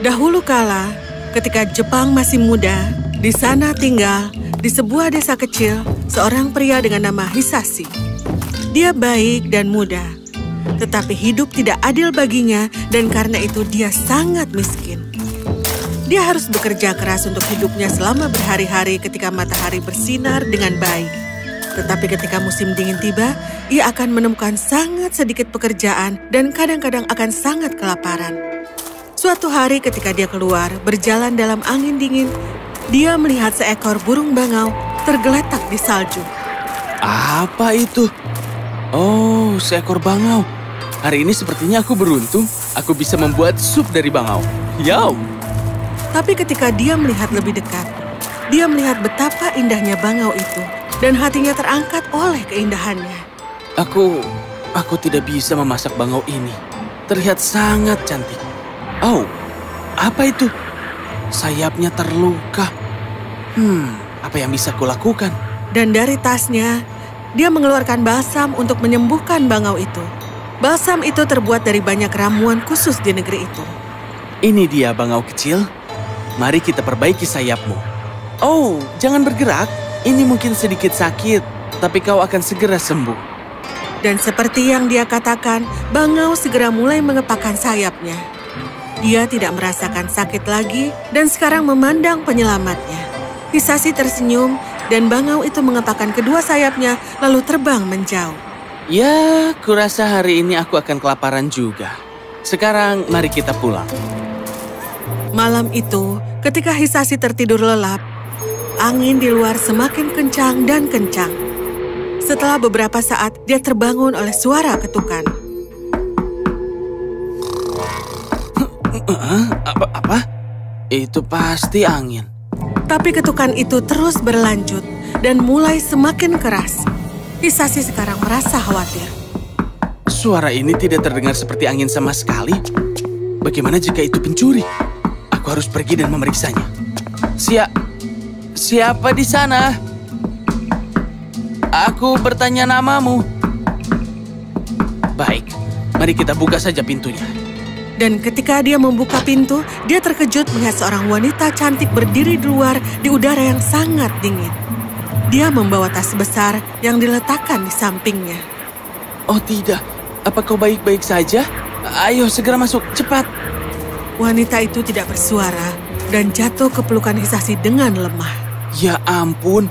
Dahulu kala, ketika Jepang masih muda, di sana tinggal, di sebuah desa kecil, seorang pria dengan nama Hisashi. Dia baik dan muda, tetapi hidup tidak adil baginya dan karena itu dia sangat miskin. Dia harus bekerja keras untuk hidupnya selama berhari-hari ketika matahari bersinar dengan baik. Tetapi ketika musim dingin tiba, ia akan menemukan sangat sedikit pekerjaan dan kadang-kadang akan sangat kelaparan. Suatu hari ketika dia keluar, berjalan dalam angin dingin, dia melihat seekor burung bangau tergeletak di salju. Apa itu? Oh, seekor bangau. Hari ini sepertinya aku beruntung. Aku bisa membuat sup dari bangau. Yaw! Tapi ketika dia melihat lebih dekat, dia melihat betapa indahnya bangau itu. Dan hatinya terangkat oleh keindahannya. Aku tidak bisa memasak bangau ini. Terlihat sangat cantik. Oh, apa itu? Sayapnya terluka. Apa yang bisa kulakukan? Dan dari tasnya, dia mengeluarkan balsam untuk menyembuhkan bangau itu. Balsam itu terbuat dari banyak ramuan khusus di negeri itu. Ini dia bangau kecil. Mari kita perbaiki sayapmu. Oh, jangan bergerak. Ini mungkin sedikit sakit, tapi kau akan segera sembuh. Dan seperti yang dia katakan, bangau segera mulai mengepakkan sayapnya. Dia tidak merasakan sakit lagi dan sekarang memandang penyelamatnya. Hisashi tersenyum dan bangau itu mengepakkan kedua sayapnya lalu terbang menjauh. Ya, kurasa hari ini aku akan kelaparan juga. Sekarang mari kita pulang. Malam itu, ketika Hisashi tertidur lelap, angin di luar semakin kencang dan kencang. Setelah beberapa saat, dia terbangun oleh suara ketukan. Apa? Itu pasti angin. Tapi ketukan itu terus berlanjut dan mulai semakin keras. Hisashi sekarang merasa khawatir. Suara ini tidak terdengar seperti angin sama sekali. Bagaimana jika itu pencuri? Aku harus pergi dan memeriksanya. Siapa di sana? Aku bertanya namamu. Baik, mari kita buka saja pintunya. Dan ketika dia membuka pintu, dia terkejut melihat seorang wanita cantik berdiri di luar di udara yang sangat dingin. Dia membawa tas besar yang diletakkan di sampingnya. Oh tidak, apa kau baik-baik saja? Ayo segera masuk, cepat. Wanita itu tidak bersuara dan jatuh ke pelukan Hisashi dengan lemah. Ya ampun,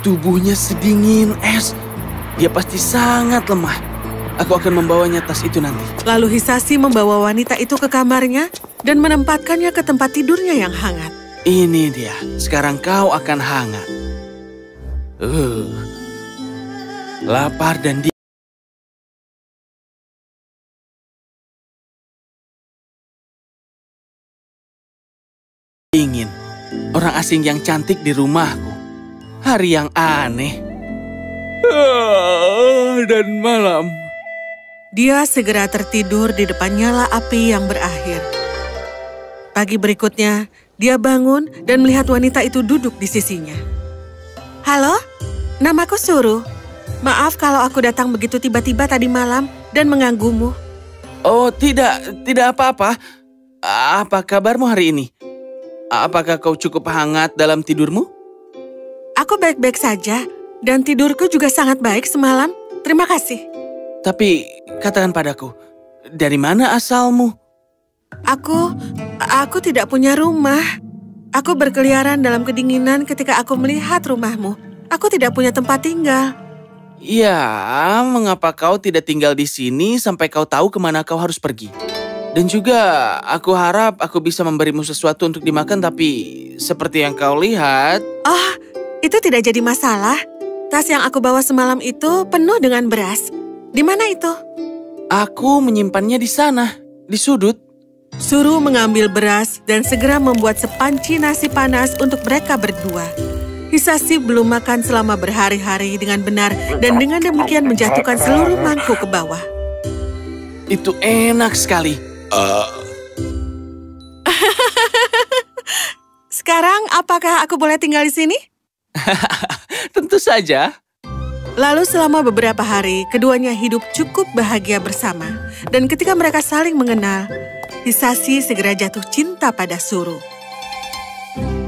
tubuhnya sedingin es. Dia pasti sangat lemah. Aku akan membawanya tas itu nanti. Lalu Hisashi membawa wanita itu ke kamarnya dan menempatkannya ke tempat tidurnya yang hangat. Ini dia, sekarang kau akan hangat. Lapar dan dingin. Orang asing yang cantik di rumahku. Hari yang aneh. Dan malam. Dia segera tertidur di depan nyala api yang berakhir. Pagi berikutnya, dia bangun dan melihat wanita itu duduk di sisinya. Halo, namaku Suru. Maaf kalau aku datang begitu tiba-tiba tadi malam dan mengganggumu. Oh, tidak apa-apa. Apa kabarmu hari ini? Apakah kau cukup hangat dalam tidurmu? Aku baik-baik saja dan tidurku juga sangat baik semalam. Terima kasih. Tapi katakan padaku, dari mana asalmu? Aku tidak punya rumah. Aku berkeliaran dalam kedinginan ketika aku melihat rumahmu. Aku tidak punya tempat tinggal. Ya, mengapa kau tidak tinggal di sini sampai kau tahu kemana kau harus pergi? Dan juga aku harap aku bisa memberimu sesuatu untuk dimakan, tapi seperti yang kau lihat... Oh, itu tidak jadi masalah. Tas yang aku bawa semalam itu penuh dengan beras. Di mana itu? Aku menyimpannya di sana, di sudut. Suru mengambil beras dan segera membuat sepanci nasi panas untuk mereka berdua. Hisashi belum makan selama berhari-hari dengan benar dan dengan demikian menjatuhkan seluruh mangkuk ke bawah. Itu enak sekali. Sekarang apakah aku boleh tinggal di sini? Tentu saja. Lalu selama beberapa hari, keduanya hidup cukup bahagia bersama. Dan ketika mereka saling mengenal, Hisashi segera jatuh cinta pada Suru.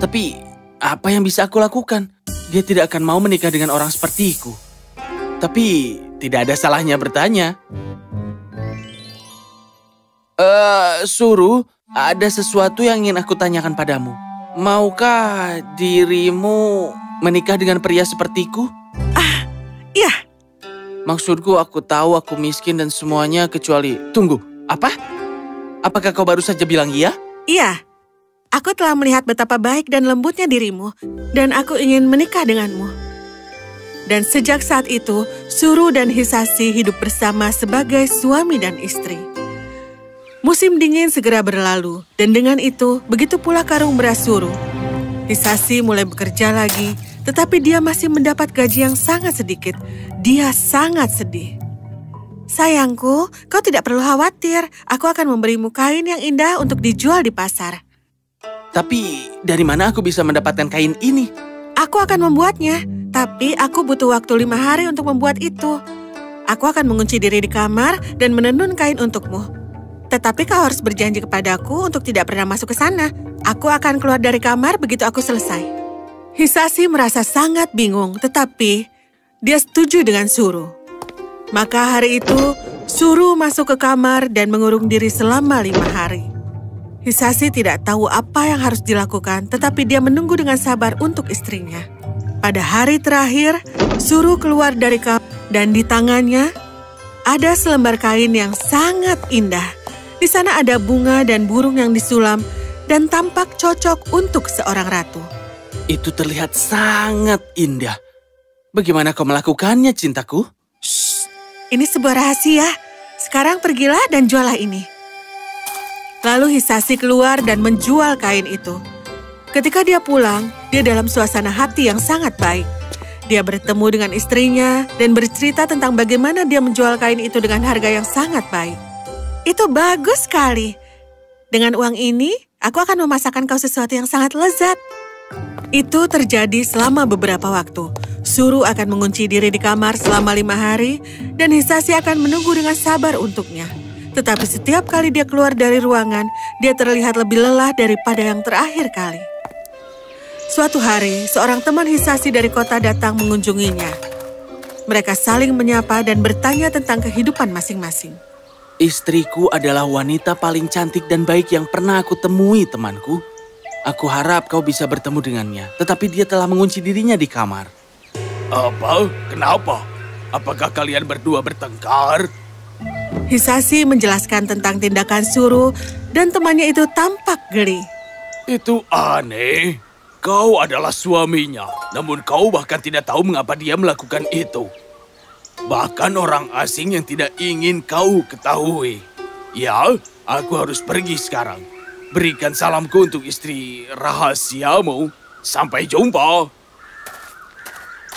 Tapi, apa yang bisa aku lakukan? Dia tidak akan mau menikah dengan orang sepertiku. Tapi, tidak ada salahnya bertanya. Suru, ada sesuatu yang ingin aku tanyakan padamu. Maukah dirimu menikah dengan pria sepertiku? Iya. Maksudku, aku tahu aku miskin dan semuanya kecuali... Tunggu, apa? Apakah kau baru saja bilang iya? Iya. Aku telah melihat betapa baik dan lembutnya dirimu, dan aku ingin menikah denganmu. Dan sejak saat itu, Suru dan Hisashi hidup bersama sebagai suami dan istri. Musim dingin segera berlalu, dan dengan itu, begitu pula karung beras Suru. Hisashi mulai bekerja lagi, tetapi dia masih mendapat gaji yang sangat sedikit. Dia sangat sedih. Sayangku, kau tidak perlu khawatir. Aku akan memberimu kain yang indah untuk dijual di pasar. Tapi, dari mana aku bisa mendapatkan kain ini? Aku akan membuatnya, tapi aku butuh waktu 5 hari untuk membuat itu. Aku akan mengunci diri di kamar dan menenun kain untukmu. Tetapi kau harus berjanji kepadaku untuk tidak pernah masuk ke sana. Aku akan keluar dari kamar begitu aku selesai. Hisashi merasa sangat bingung, tetapi dia setuju dengan Suru. Maka hari itu, Suru masuk ke kamar dan mengurung diri selama 5 hari. Hisashi tidak tahu apa yang harus dilakukan, tetapi dia menunggu dengan sabar untuk istrinya. Pada hari terakhir, Suru keluar dari kamar dan di tangannya ada selembar kain yang sangat indah. Di sana ada bunga dan burung yang disulam dan tampak cocok untuk seorang ratu. Itu terlihat sangat indah. Bagaimana kau melakukannya, cintaku? Shh, ini sebuah rahasia. Sekarang pergilah dan jualah ini. Lalu Hisashi keluar dan menjual kain itu. Ketika dia pulang, dia dalam suasana hati yang sangat baik. Dia bertemu dengan istrinya dan bercerita tentang bagaimana dia menjual kain itu dengan harga yang sangat baik. Itu bagus sekali. Dengan uang ini, aku akan memasakkan kau sesuatu yang sangat lezat. Itu terjadi selama beberapa waktu. Suru akan mengunci diri di kamar selama 5 hari, dan Hisashi akan menunggu dengan sabar untuknya. Tetapi setiap kali dia keluar dari ruangan, dia terlihat lebih lelah daripada yang terakhir kali. Suatu hari, seorang teman Hisashi dari kota datang mengunjunginya. Mereka saling menyapa dan bertanya tentang kehidupan masing-masing. Istriku adalah wanita paling cantik dan baik yang pernah aku temui, temanku. Aku harap kau bisa bertemu dengannya, tetapi dia telah mengunci dirinya di kamar. Apa? Kenapa? Apakah kalian berdua bertengkar? Hisashi menjelaskan tentang tindakan Suru, dan temannya itu tampak geli. Itu aneh. Kau adalah suaminya, namun kau bahkan tidak tahu mengapa dia melakukan itu. Bahkan orang asing yang tidak ingin kau ketahui. Ya, aku harus pergi sekarang. Berikan salamku untuk istri rahasiamu. Sampai jumpa.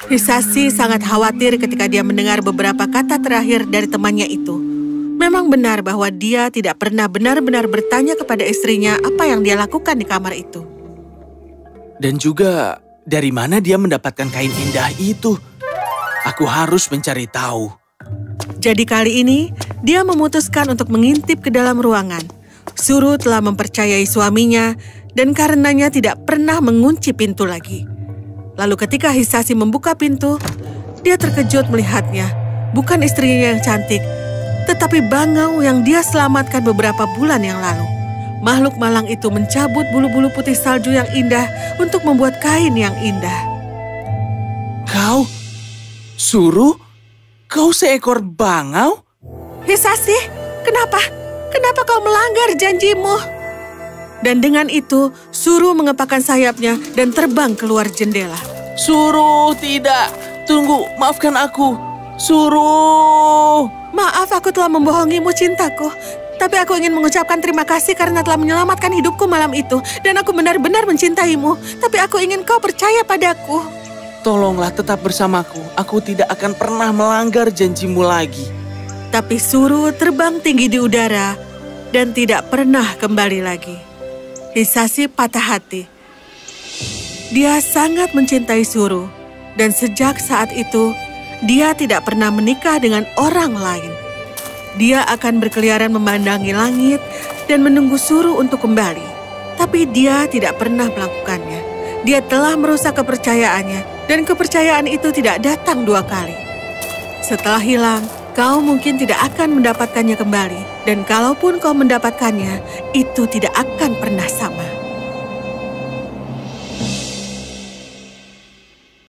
Hisashi sangat khawatir ketika dia mendengar beberapa kata terakhir dari temannya itu. Memang benar bahwa dia tidak pernah benar-benar bertanya kepada istrinya apa yang dia lakukan di kamar itu. Dan juga, dari mana dia mendapatkan kain indah itu? Aku harus mencari tahu. Jadi kali ini, dia memutuskan untuk mengintip ke dalam ruangan. Suru telah mempercayai suaminya, dan karenanya tidak pernah mengunci pintu lagi. Lalu ketika Hisashi membuka pintu, dia terkejut melihatnya. Bukan istrinya yang cantik, tetapi bangau yang dia selamatkan beberapa bulan yang lalu. Makhluk malang itu mencabut bulu-bulu putih salju yang indah untuk membuat kain yang indah. Kau? Suru? Kau seekor bangau? Hisashi, kenapa? Kenapa kau melanggar janjimu? Dan dengan itu, Suru mengepakkan sayapnya dan terbang keluar jendela. Suru, tidak. Tunggu, maafkan aku. Suru! Maaf, aku telah membohongimu, cintaku. Tapi aku ingin mengucapkan terima kasih karena telah menyelamatkan hidupku malam itu. Dan aku benar-benar mencintaimu. Tapi aku ingin kau percaya padaku. Tolonglah tetap bersamaku. Aku tidak akan pernah melanggar janjimu lagi. Tapi Suru terbang tinggi di udara dan tidak pernah kembali lagi. Hisashi patah hati. Dia sangat mencintai Suru. Dan sejak saat itu, dia tidak pernah menikah dengan orang lain. Dia akan berkeliaran memandangi langit dan menunggu suruh untuk kembali. Tapi dia tidak pernah melakukannya. Dia telah merusak kepercayaannya, dan kepercayaan itu tidak datang 2 kali. Setelah hilang, kau mungkin tidak akan mendapatkannya kembali. Dan kalaupun kau mendapatkannya, itu tidak akan pernah sama.